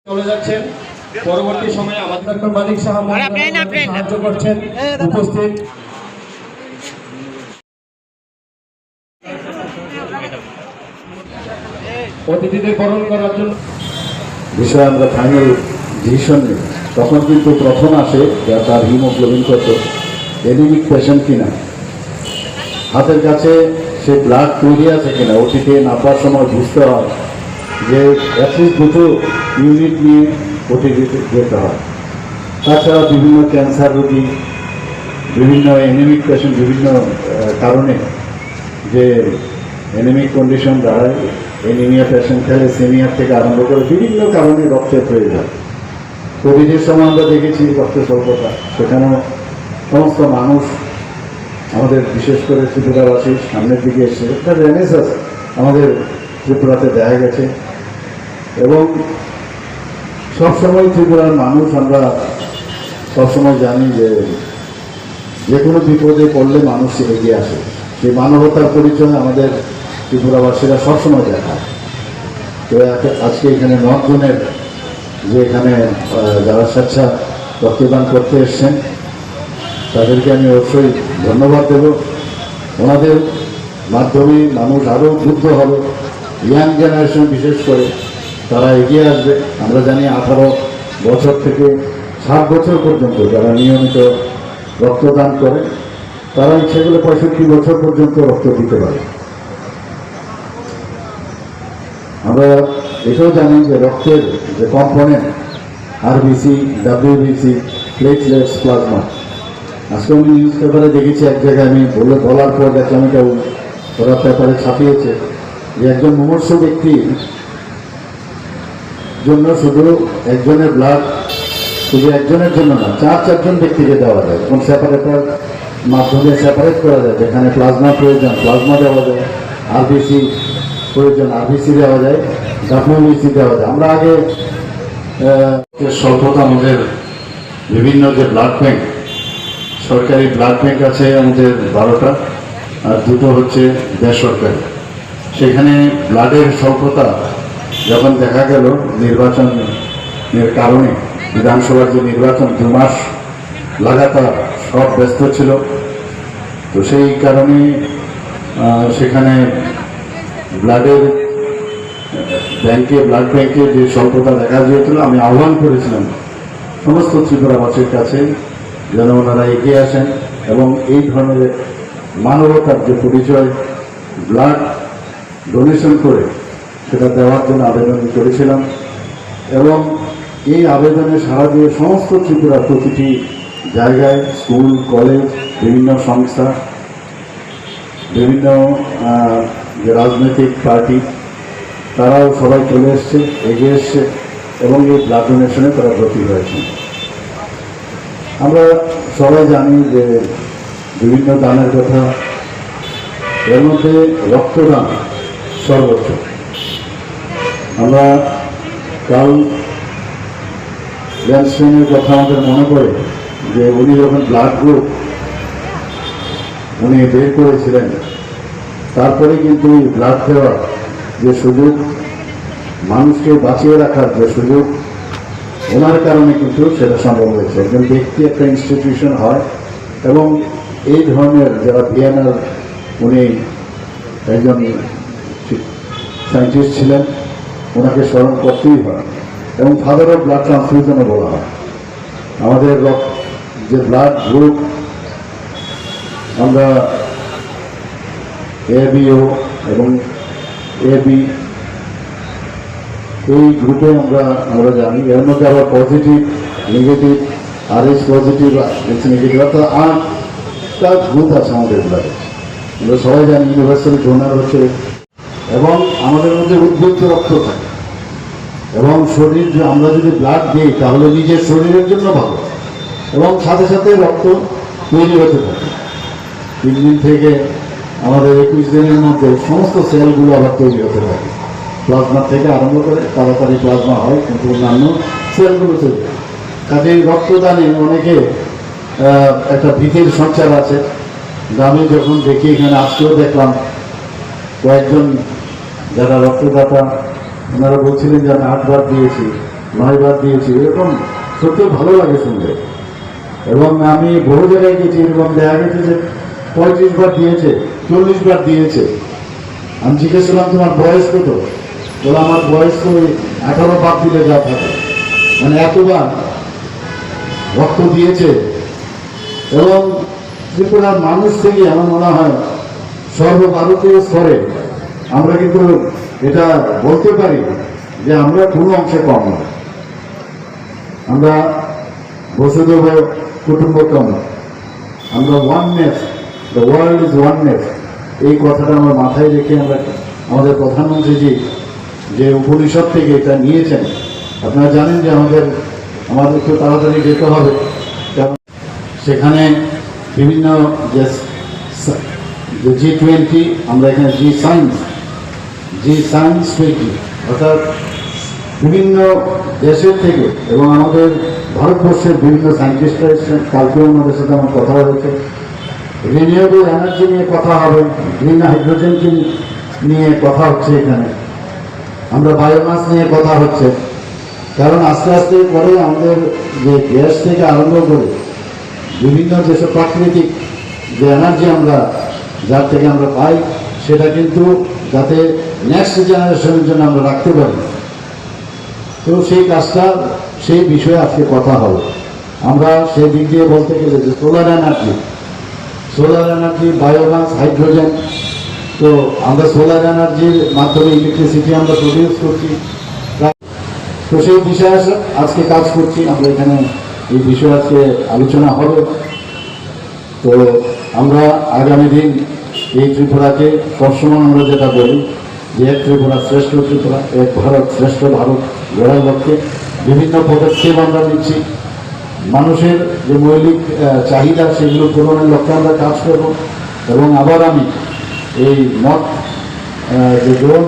চলে যাচ্ছেন। পরবর্তী সময়ে আমাদের ডক্টর মালিক সাহেব সাহায্য করছেন। উপস্থিত অতিথিদের বরণ করার জন্য বিষয়ে আমরা ফাইনাল ডিসিশন নিই। তখন কিন্তু প্রথম আসে তার হিমোগ্লোবিন কত, এনিমিক পেশেন্ট কিনা, হাতের কাছে সে ব্লাড তৈরি আছে কিনা, ওটিতে নাপার সময় বুঝতে হয় যে অ্যাটলিস্ট দুটো ইউনিট নিয়ে ওটিতে যেতে হয়। তাছাড়া বিভিন্ন ক্যান্সার রোগী, বিভিন্ন এনিমিক পেশেন্ট, বিভিন্ন কারণে যে এনিমিক কন্ডিশন দাঁড়ায়, এনিমিয়া পেশেন্ট, থ্যালাসেমিয়া থেকে আরম্ভ করে বিভিন্ন কারণে রক্তের প্রয়োজন। কোভিডের সময় আমরা দেখেছি রক্তের স্বল্পতা, সেখানেও সমস্ত মানুষ আমাদের বিশেষ করে ত্রিপুরাবাসী সামনের দিকে এসে একটা রেনেসাস আমাদের ত্রিপুরাতে দেখা গেছে। এবং সবসময় ত্রিপুরার মানুষ, আমরা সবসময় জানি যে কোনো বিপদে পড়লে মানুষ এগিয়ে আসে। সেই মানবতার পরিচয় আমাদের ত্রিপুরাবাসীরা সবসময় দেখায়। তো আজকে এখানে 9 জনের যে এখানে যারা স্বেচ্ছা রক্তদান করতে এসছেন, তাদেরকে আমি অবশ্যই ধন্যবাদ দেব। ওনাদের মাধ্যমে মানুষ আরও উদ্বুদ্ধ হবে, ইয়াং জেনারেশন বিশেষ করে তারা এগিয়ে আসবে। আমরা জানি 18 বছর থেকে 60 বছর পর্যন্ত যারা নিয়মিত রক্তদান করে, তারা ইচ্ছে করলে 65 বছর পর্যন্ত রক্ত দিতে পারে। আমরা এটাও জানি যে রক্তের যে component RBC, WBC, platelets, plasma. আজকে আমি নিউজ পেপারে দেখেছি, এক জায়গায় আমি বলার পর দেখলাম এটা ওরা পেপারে ছাপিয়েছে যে একজন মুমূর্ষ ব্যক্তির জন্য শুধু একজনের ব্লাড, শুধু একজনের জন্য না, 4-4জন ব্যক্তিকে দেওয়া যায়। এবং সেপারেটার মাধ্যমে সেপারেট করা যায়, যেখানে প্লাজমা প্রয়োজন প্লাজমা দেওয়া যায়, আরবিসি প্রয়োজন আরবিসি দেওয়া যায়, ডাব্লিউবিসি দেওয়া যায়। আমরা আগে স্বল্পতা, আমাদের বিভিন্ন যে ব্লাড ব্যাংক, সরকারি ব্লাড ব্যাংক আছে আমাদের 12টা, আর 2টো হচ্ছে বেসরকারি। সেখানে ব্লাডের স্বল্পতা যখন দেখা গেল নির্বাচনের কারণে, বিধানসভার যে নির্বাচন 2 মাস লাগাতার সব ব্যস্ত ছিল, তো সেই কারণে সেখানে ব্লাডের ব্লাড ব্যাংকে যে স্বল্পতা দেখা দিয়েছিল, আমি আহ্বান করেছিলাম সমস্ত ত্রিপুরাবাসীর কাছে যেন ওনারা এগিয়ে আসেন এবং এই ধরনের মানবতার যে পরিচয় ব্লাড ডোনেশন করে সেটা দেওয়ার জন্য আবেদন করেছিলাম। এবং এই আবেদনে সাড়া দিয়ে সমস্ত ত্রিপুরা প্রতিটি জায়গায়, স্কুল, কলেজ, বিভিন্ন সংস্থা, বিভিন্ন যে রাজনৈতিক পার্টি, তারাও সবাই চলে এসছে, এগিয়ে এসছে এবং এই ব্লাড ডোনেশনে তারা ভর্তি হয়েছে। আমরা সবাই জানি যে বিভিন্ন দানের কথা, এর মধ্যে রক্তদান সর্বোচ্চ। আমরা কাল ল্যান্সেনের কথা আমাদের মনে পড়ে যে উনি যখন ব্লাড গ্রুপ উনি বের করেছিলেন, তারপরে কিন্তু ব্লাড দেওয়ার যে সুযোগ, মানুষকে বাঁচিয়ে রাখার যে সুযোগ, ওনার কারণে কিন্তু সেটা সম্ভব হয়েছে। একজন ব্যক্তি একটা ইনস্টিটিউশন হয় এবং এই ধরনের যারা ভিএনআর, উনি একজন সায়েন্টিস্ট ছিলেন, ওনাকে স্মরণ করতেই হয়। এবং ফাদার অফ ব্লাড ট্রান্সফিউশনও বলা হয়। আমাদের যে ব্লাড গ্রুপ, আমরা এবিও এবং এবি, এই গ্রুপে আমরা জানি। এর মধ্যে আবার positive, negative, RS positive, H negative, অর্থাৎ 8টা গ্রুপ আছে আমাদের ব্লাডে। আমরা সবাই জানি ইউনিভার্সাল ডোনার হচ্ছে, এবং আমাদের মধ্যে উদ্বুদ্ধ রক্ত থাকে। এবং শরীর, আমরা যদি ব্লাড দিই তাহলে নিজের শরীরের জন্য ভালো, এবং সাথে সাথে রক্ত তৈরি হতে থাকে। 3 দিন থেকে আমাদের 21 দিনের মধ্যে সমস্ত সেলগুলো আবার তৈরি হতে থাকে। প্লাজমা থেকে আরম্ভ করে তাড়াতাড়ি প্লাজমা হয়, কিন্তু অন্যান্য সেলগুলো তৈরি হয়। কাজেই রক্তদানে অনেকে একটা ভীতির সঞ্চার আছে। আমি যখন দেখি, এখানে আজকেও দেখলাম কয়েকজন যারা রক্তদাতা, ওনারা বলছিলেন যে আমি 8 বার দিয়েছি, 9 বার দিয়েছি, এরকম সত্যি ভালো লাগে শুনতে। এবং আমি বহু জায়গায় গেছি, এরকম দেখা গেছে যে 35 বার দিয়েছে, 40 বার দিয়েছে। আমি জিজ্ঞেস করলাম তোমার বয়স কত, বলে আমার বয়স তো 18 বার দিলে যা থাকে, মানে এতবার রক্ত দিয়েছে। এবং ত্রিপুরার মানুষ থেকে আমার মনে হয় সর্বভারতীয় স্তরে আমরা কিন্তু এটা বলতে পারি যে আমরা কোনো অংশে কম না। আমরা বসুধৈব কুটুম্বকম, আমরা oneness, the world is oneness, এই কথাটা আমার মাথায় রেখে আমরা আমাদের প্রধানমন্ত্রীজি যে উপনিষদ থেকে এটা নিয়েছেন। আপনারা জানেন যে আমাদের একটু তাড়াতাড়ি যেতে হবে, কারণ সেখানে বিভিন্ন যে G20, আমরা এখানে জি সায়েন্স 20, অর্থাৎ বিভিন্ন দেশের থেকে এবং আমাদের ভারতবর্ষের বিভিন্ন সায়েন্টিস্টরা এসেছেন। কালকেও আমাদের সাথে আমার কথা হয়েছে, রিনিউয়েবল এনার্জি নিয়ে কথা হবে, গ্রিন হাইড্রোজেনকে নিয়ে কথা হচ্ছে এখানে, আমরা বায়োমাস নিয়ে কথা হচ্ছে। কারণ আস্তে আস্তে করে আমাদের যে গ্যাস থেকে আরম্ভ করে বিভিন্ন যেসব প্রাকৃতিক যে এনার্জি আমরা যার থেকে আমরা পাই, সেটা কিন্তু যাতে নেক্সট জেনারেশনের জন্য আমরা রাখতে পারি, তো সেই কাজটা সেই বিষয়ে আজকে কথা হবে। আমরা সেই দিক দিয়ে বলতে গেলে যে সোলার এনার্জি, বায়োমাস, হাইড্রোজেন, তো আমরা সোলার এনার্জির মাধ্যমে ইলেকট্রিসিটি আমরা প্রডিউস করছি, তো সেই বিষয়ে আজকে কাজ করছি আমরা এখানে। এই বিষয়ে আজকে আলোচনা হবে। তো আমরা আগামী দিন এই ত্রিপুরাকে সবসময় আমরা যেটা বলি যে এক ত্রিপুরা শ্রেষ্ঠ ত্রিপুরা, এক ভারত শ্রেষ্ঠ ভারত গড়ার লক্ষ্যে বিভিন্ন পদক্ষেপ আমরা নিচ্ছি। মানুষের যে মৌলিক চাহিদা সেগুলো পূরণের লক্ষ্যে আমরা কাজ করব। এবং আবার আমি এই নর্থ যে ড্রোন